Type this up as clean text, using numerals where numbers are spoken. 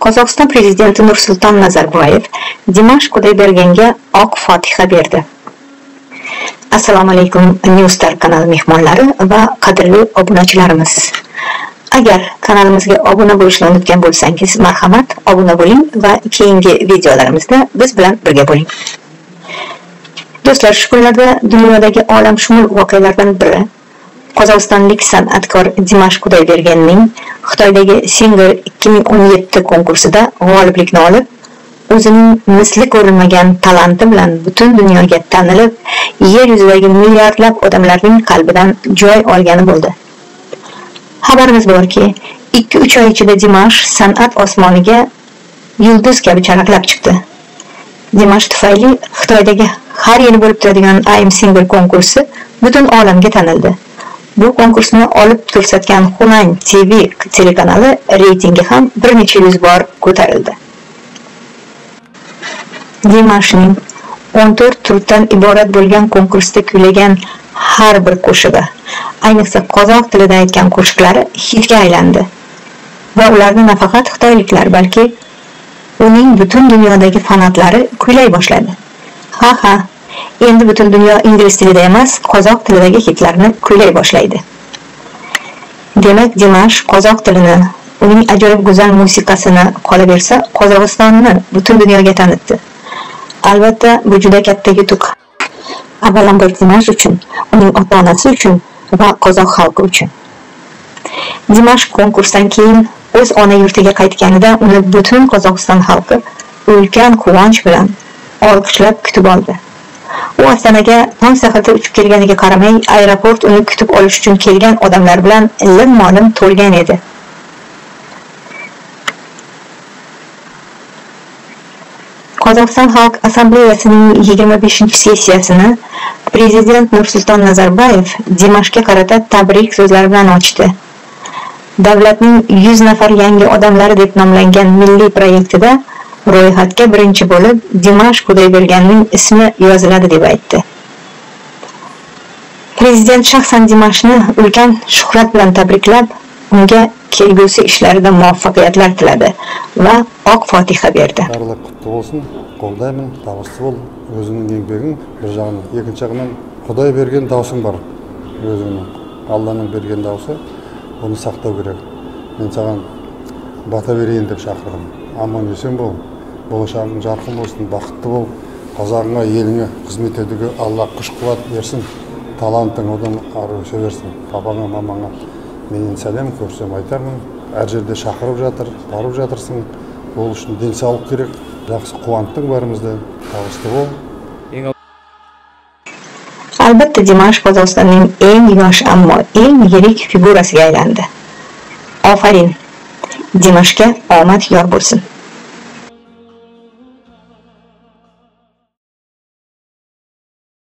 Qozog'iston prezidenti Nursulton Nazarboyev Dimash Qudaybергanga oq fotiha berdi. Assalomu alaykum Newstar kanali mehmonlari va qadrli obunachilarimiz. Agar kanalimizga obuna bo'lishni unutgan bo'lsangiz, marhamat, obuna bo'ling va keyingi videolarimizda biz bilan birga bo'ling. Do'stlar, shu kunlarda dunyodagi olamshumul voqealardan biri Qozog'istonlik san'atkor Dimash Qudaybергning Xitoydagi Singer 2017 konkursida g'oliblikni olib, o'zining misli ko'rilmagan talanti bilan butun dunyoga tanilib, yer yuzidagi milliardlab odamlarning qalbidan joy olgani bo'ldi. Xabarimiz borki, 2-3 oy ichida Dimash san'at osmoniga yulduz kabi charaqlab chiqdi. Dimash tufayli Xitoydagi har yili bo'lib turadigan I Am Singer konkursi butun olamga tanildi. Bu konkursni olib ko'rsatgan Hunang TV telekanali reytingi ham bir necha yuz bor ko'tarildi. Dimashning 14 turdan iborat bo'lgan konkursda kuylagan har bir qo'shig'i, ayniqsa qozoq tilida aytgan qo'shiqlari hitga aylandi. Va ularni nafaqat xitoyliklar, balki uning butun dunyodagi fanatlari kuylay boshladi. Ha, endi butun dunyo ingliz tilida emas, qozoq tilidagi hitlarni kuylay boshlaydi. Demak, Dimash qozoq tilini, uning ajoyib go'zal musiqasini qolaversa, Qozog'istonni butun dunyoga tanitdi. Albatta, bu juda katta yutuq. Avvalambor Dimash uchun, uning ota-onasi uchun va qozoq xalqi uchun. Dimash konkursdan keyin o'z ona yurtiga qaytganida uni butun Qozog'iston xalqi ulkan quvonch bilan olqishlab kutib oldi. U Ostonaga tong saharda uchib kelganiga qaramay, aeroport uni kutib olish uchun kelgan odamlar bilan lim-molim to'lgan edi. Qozog'iston Xalq Assambleyasining 25-sessiyasini prezident Nursulton Nazarboyev Dimashga qarata tabrik so'zlari bilan ochdi. Davlatning 100 nafar yangi odamlari deb nomlangan milliy proyektida ro'yxatga birinchi bo'lib Dimash Qudaybергning ismi yoziladi deb aytdi. Prezident shaxsan Dimashni ulkan shuhrat bilan tabriklab, unga kelgusi ishlarida muvaffaqiyatlar tiladi va oq fotiha berdi. Bарлық құтты болсын, қолдаймын, табысты бол, өзіңнің еңбегің бір жағынан, екінші жағынан Құдай берген даусың бар. Өзіңнің Алланың берген даусы, оны сақтау керек. Мен саған бата берейін деп шақырдым. Аман есен бол, болашағың жарқын болсын, бақытты бол, қазағыңа, еліңе қызмет етуге Алла күш-қуат берсін, талантың одан ары өсе берсін. Папаңа, мамаңа менен сәлем көрсем айтармын. Әр жерде шақырып жатыр, барып жатырсың. Ол үшін денсаулық керек. Жақсы қуанттың барымызда. Табысты бол. Albatta, Dimash Qozog'istonning eng yosh ammo eng yirik figurasiga aylandi. Ofarin. Dimashga omad yor bo'lsin.